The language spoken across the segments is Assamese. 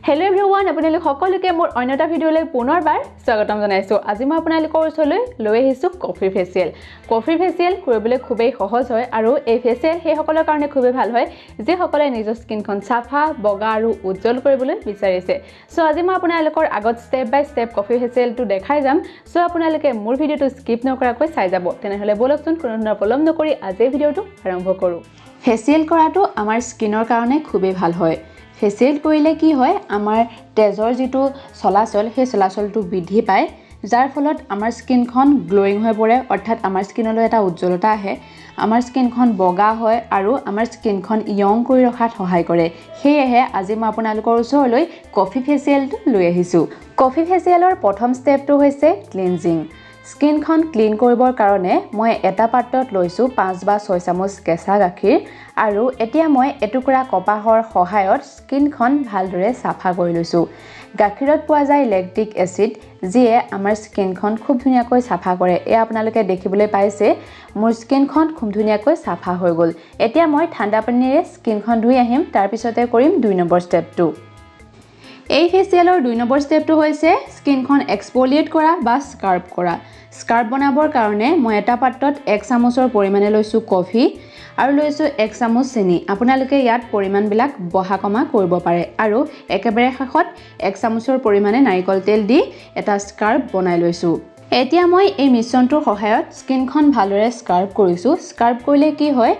Hello everyone, আপোনালোক সকলোকে মোৰ অন্যটা ভিডিঅলৈ পুনৰবাৰ স্বাগতম জনাইছো। আজি মই আপোনালোকৰ ওচৰলৈ লৈ আহিছো কফি ফেচিয়েল। কফি ফেচিয়েল কৰিবলৈ খুবেই সহজ হয় আৰু এই ফেচিয়েল সেই সকলৰ কাৰণে খুবেই ভাল হয় যে সকলে নিজৰ স্কিনখন সাফা, বগা আৰু উজ্জ্বল কৰিবলৈ বিচাৰিছে। সো আজি মই আপোনালোকৰ আগত স্টেপ বাই স্টেপ কফি ফেচিয়েলটো দেখাই যাম। সো আপোনালোকে মোৰ ভিডিঅটো স্কিপ নকৰাকৈ চাই যাব। তেনেহলে বলকচোন কোনো ধৰণৰ পলম নকৰি আজি ভিডিঅটো আৰম্ভ কৰো। ফেচিয়েল কৰাটো আমাৰ স্কিনৰ কাৰণে খুবেই ভাল হয়। ফেচিয়েল কৰিলে কি হয় আমাৰ তেজৰ যেটো চলাচল সেই চলাচলটো বৃদ্ধি পায় যাৰ ফলত আমাৰ স্কিনখন গ্লোইং হৈ পৰে অৰ্থাৎ আমাৰ স্কিনলৈ এটা উজ্জ্বলতা আহে আমাৰ স্কিনখন বগা হয় আৰু আমাৰ স্কিনখন ইয়ং কৰি ৰখাত সহায় কৰে সেয়েহে আজি মই আপোনালোকৰ ওচৰলৈ কফি ফেচিয়েলটো লৈ আহিছো কফি ফেচিয়েলৰ প্ৰথম ষ্টেপটো হৈছে ক্লিনজিং স্কিনখন ক্লিন কৰিবৰ কাৰণে মই এটা পাত্ৰত লৈছো 5 বা 6 চামুচ কেঁচা গাখীৰ আৰু এতিয়া মই এটুকুৰা কপাহৰ সহায়ত স্কিনখন ভালদৰে সাফা কৰি লৈছো গাখীৰত পোৱা যায় লেক্টিক এসিড যিয়ে আমাৰ স্কিনখন খুব ধুনীয়াকৈ সাফা কৰে এই আপোনালোকে দেখিবলৈ পাইছে মোৰ স্কিনখন খুব ধুনীয়াকৈ সাফা হৈ গল এতিয়া মই ঠাণ্ডা পানীৰে স্কিনখন ধুই আহিম তাৰ পিছতে কৰিম 2 নম্বৰ ষ্টেপটো এই ফেচিয়েলৰ 2 নম্বৰ ষ্টেপটো হৈছে স্কিনখন এক্সফোলিয়েট কৰা বা স্ক্ৰাব কৰা স্ক্ৰাব বনাবৰ কাৰণে মই এটা পাত্ৰত 1 চামুচৰ পৰিমাণে লৈছো কফি আৰু লৈছো 1 চামুচ চেনি আপোনালোকে ইয়াত পৰিমাণবিলাক বহা কমা কৰিব পাৰে আৰু একেবাৰে শেষত 1 চামুচৰ পৰিমাণে নাৰিকল তেল দি এটা স্ক্ৰাব বনাই লৈছো এতিয়া মই এই মিশ্ৰণটোৰ সহায়ত স্কিনখন ভালদৰে স্ক্ৰাব কৰিছো স্ক্ৰাব কৰিলে কি হয়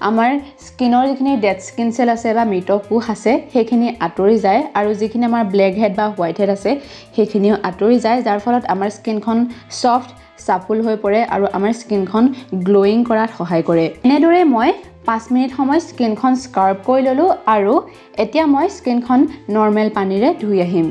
আমাৰ স্কিনৰ যিখিনি ডেড স্কিন সেল আছে বা মৃত কোষ আছে সেইখিনি আঁতৰি যায় আৰু যিখিনি আমাৰ ব্লেক হেড বা হোৱাইট হেড আছে সেইখিনিও আঁতৰি যায় যাৰ ফলত আমাৰ স্কিনখন সফট সাফুল হৈ পৰে আৰু আমাৰ স্কিনখন গ্লোইং কৰাত সহায় কৰে এনেদৰে মই 5 মিনিট সময় স্কিনখন স্ক্ৰাব কৰি ললো আৰু এতিয়া মই স্কিনখন নৰমেল পানীৰে ধুই আহিম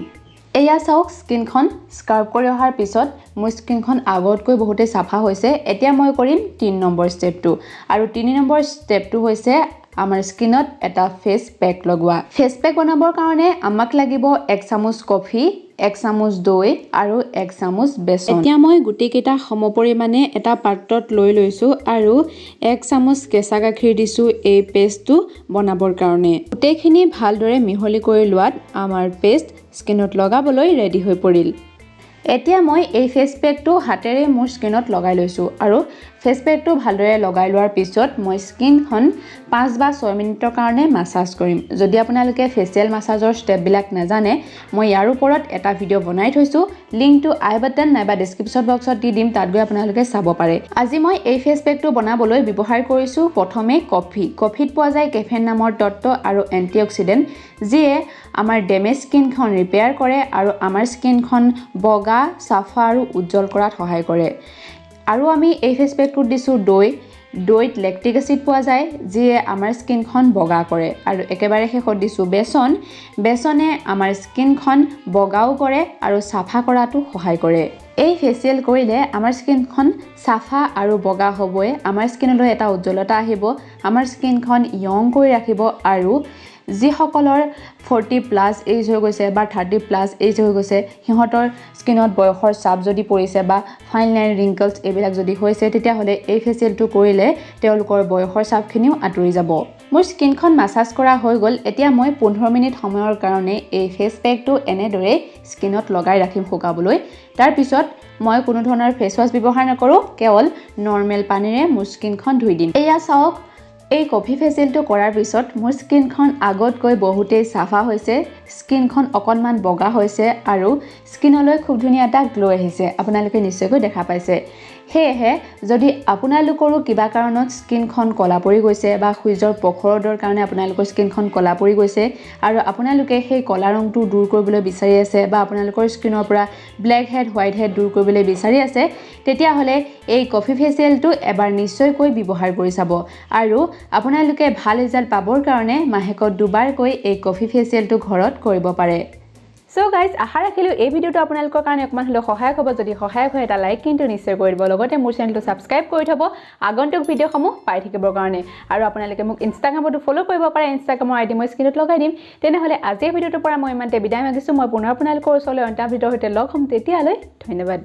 এয়া চাওক স্কিনখন স্ক্ৰাব কৰি অহাৰ পিছত মোৰ স্কিনখন আগতকৈ বহুতে সাফা হৈছে এতিয়া মই কৰিম 3 নম্বৰ ষ্টেপটো আৰু 3 নম্বৰ ষ্টেপটো হৈছে আমাৰ স্কিনত এটা ফেস পেক লগোৱা ফেস পেক বনাবৰ কাৰণে আমাক লাগিব 1 চামুচ কফি 1 চামুচ দৈ আৰু 1 চামুচ বেসন এতিয়া মই গুটিকেইটা সমপৰিমাণে এটা পাত্ৰত লৈ লৈছো আৰু 1 চামুচ কেঁচা গাখীৰ দিছো এই পেষ্টটো বনাবৰ কাৰণে গুটেখিনি ভালদৰে মিহলি কৰি লোৱাত আমাৰ পেষ্ট স্কিনত লগাবলৈ ৰেডি হৈ পৰিল এতিয়া মই এই ফেস পেকটো হাতেৰে মোৰ স্কিনত লগাই লৈছো আৰু ফেস পেকটো ভালদৰে লগাই লোৱাৰ পিছত মই স্কিনখন 5 বা 6 মিনিটৰ কাৰণে মাসাজ কৰিম যদি আপোনালোকে ফেচিয়েল মাসাজৰ ষ্টেপবিলাক নাজানে মই ইয়াৰ ওপৰত এটা ভিডিও বনাই থৈছো লিংকটো আই বাটন নাইবা ডেসক্ৰিপচন বক্সত দি দিম তাত গৈ আপোনালোকে চাব পাৰে আজি মই এই ফেস পেকটো বনাবলৈ ব্যৱহাৰ কৰিছো প্ৰথমে কফিত পোৱা যায় কেফেন নামৰ তত্ত্ব আৰু এন্টিঅক্সিডেন্ট যিয়ে আমাৰ ডেমেজ স্কিনখন ৰিপেয়াৰ কৰে আৰু আমাৰ স্কিনখন বগা সাফা আৰু উজ্জ্বল কৰাত সহায় কৰে আৰু আমি এই ফেস পেকটোত দিছো দৈত লেক্টিক এসিড পোৱা যায় যিয়ে আমাৰ স্কিনখন বগা কৰে আৰু একেবাৰে শেষত দিছো বেসনে আমাৰ স্কিনখন বগাও কৰে আৰু সাফা কৰাটো সহায় কৰে এই ফেচিয়েল কৰিলে আমাৰ স্কিনখন সাফা আৰু বগা হ'বই আমাৰ স্কিনলৈ এটা উজ্জ্বলতা আহিব আমাৰ স্কিনখন ইয়ং কৰি ৰাখিব আৰু যিসকলৰ 40 প্লাস এজ হৈ গৈছে বা 30 প্লাস এজ হৈ গৈছে সিহঁতৰ স্কিনত বয়সৰ ছাপ যদি পৰিছে বা ফাইন লাইন ৰিংকলছ এইবিলাক যদি হৈছে তেতিয়া হলে এই ফেচিয়েলটো কৰিলে তেওঁলোকৰ বয়সৰ ছাপখিনিও আঁতৰি যাব মোৰ স্কিনখন মাসাজ কৰা হৈ গল এতিয়া মই 15 মিনিট সময়ৰ কাৰণে এই ফেস পেকটো এনেদৰে স্কিনত লগাই ৰাখিম শুকাবলৈ তাৰ পিছত মই কোনো ধৰণৰ ফেস ওয়াশ ব্যৱহাৰ নকৰো কেৱল নৰমেল পানীৰে মোৰ স্কিনখন ধুই দিম এয়া চাওক এই কফি ফেচিয়েলটো কৰাৰ পিছত মোৰ স্কিনখন আগতকৈ বহুতেই সাফা হৈছে স্কিনখন অকনমান বগা হৈছে আৰু স্কিনলৈ খুব ধুনীয়া এটা গ্লো আহিছে আপোনালোকে নিশ্চয়কৈ দেখা পাইছে হেহে যদি আপোনালোকৰো কিবা কাৰণত স্কিনখন কলা পৰি গৈছে বা সূৰ্যৰ পখৰদৰ কাৰণে আপোনালোকৰ স্কিনখন কলা পৰি গৈছে আৰু আপোনালোকে সেই কলা ৰংটো দূৰ কৰিবলৈ বিচাৰি আছে বা আপোনালোকৰ স্কিনৰ পৰা ব্লেক হেড হোৱাইট হেড দূৰ কৰিবলৈ বিচাৰি আছে তেতিয়া হলে এই কফি ফেচিয়েলটো এবাৰ নিশ্চয়কৈ ব্যৱহাৰ কৰি চাব আৰু আপোনালোকে ভাল ৰিজাল্ট পাবৰ কাৰণে মাহেকত দুবাৰকৈ এই কফি ফেচিয়েলটো ঘৰত কৰিব পাৰে So guys, আশা ৰাখিলো এই ভিডিওটো আপোনালোকৰ কাৰণে অকমান হলো সহায়ক হ'ব যদি সহায়ক হয় এটা লাইক কিন্তু নিশ্চয় কৰি দিব লগতে মোৰ চেনেলটো সাবস্ক্ৰাইব কৰি থব আগন্তুক ভিডিওসমূহ পাই থাকিবৰ কাৰণে আৰু আপোনালোকে মোক ইনষ্টাগ্ৰামতো ফলো কৰিব পাৰে ইনষ্টাগ্ৰামৰ আইডি মই স্ক্ৰীনত লগাই দিম তেনেহলে আজি এই ভিডিওটোৰ পৰা মই ইমানতে বিদায় মাগিছো মই পুনৰ আপোনালোকৰ ওচৰলৈ অন্তিম ভিডিওৰ সৈতে লগ হ'ম তেতিয়ালৈ ধন্যবাদ